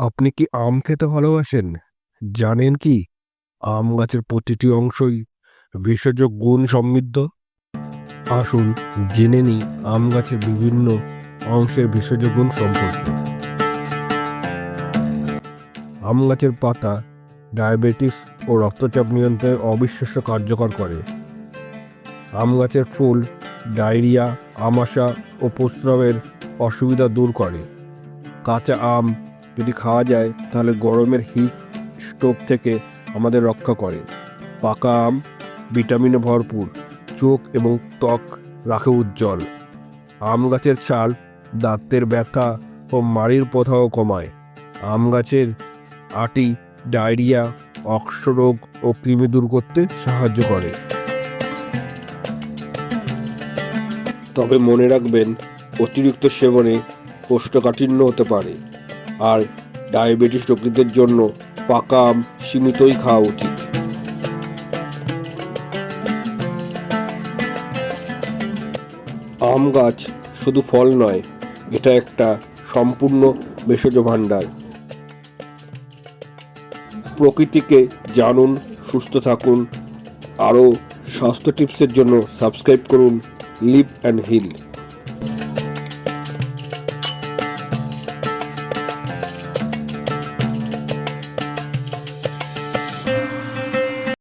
আপনি কি আম খেতে ভালোবাসেন? জানেন কি আম গাছের প্রতিটি অংশই ভেষজ গুণ সমৃদ্ধ? আসুন জেনে নিই আম গাছের বিভিন্ন অংশের ভেষজ গুণ সম্পর্কে। আম গাছের পাতা ডায়াবেটিস ও রক্তচাপ নিয়ন্ত্রণে অবিশ্বাস্য কার্যকর করে। আম গাছের ফুল ডায়রিয়া, আমাশা ও প্রস্রাবের অসুবিধা দূর করে। কাঁচা আম যদি খাওয়া যায় তাহলে গরমের হিট স্ট্রোক থেকে আমাদের রক্ষা করে। পাকা আম ভিটামিনে ভরপুর, চোখ এবং ত্বক রাখে উজ্জ্বল। আম গাছের ছাল দাঁতের ব্যথা ও মাড়ির প্রদাহ কমায়। আম গাছের আটি ডায়রিয়া, অক্সরোগ ও কৃমি দূর করতে সাহায্য করে। তবে মনে রাখবেন, অতিরিক্ত সেবনে কোষ্ঠকাঠিন্য হতে পারে, আর ডায়াবেটিস রোগীদের জন্য পাকা আম সীমিতই খাওয়া উচিত। আম গাছ শুধু ফল নয়, এটা একটা সম্পূর্ণ ভেষজ ভাণ্ডার। প্রকৃতিকে জানুন, সুস্থ থাকুন। আরও স্বাস্থ্য টিপসের জন্য সাবস্ক্রাইব করুন লিভ অ্যান্ড হিল।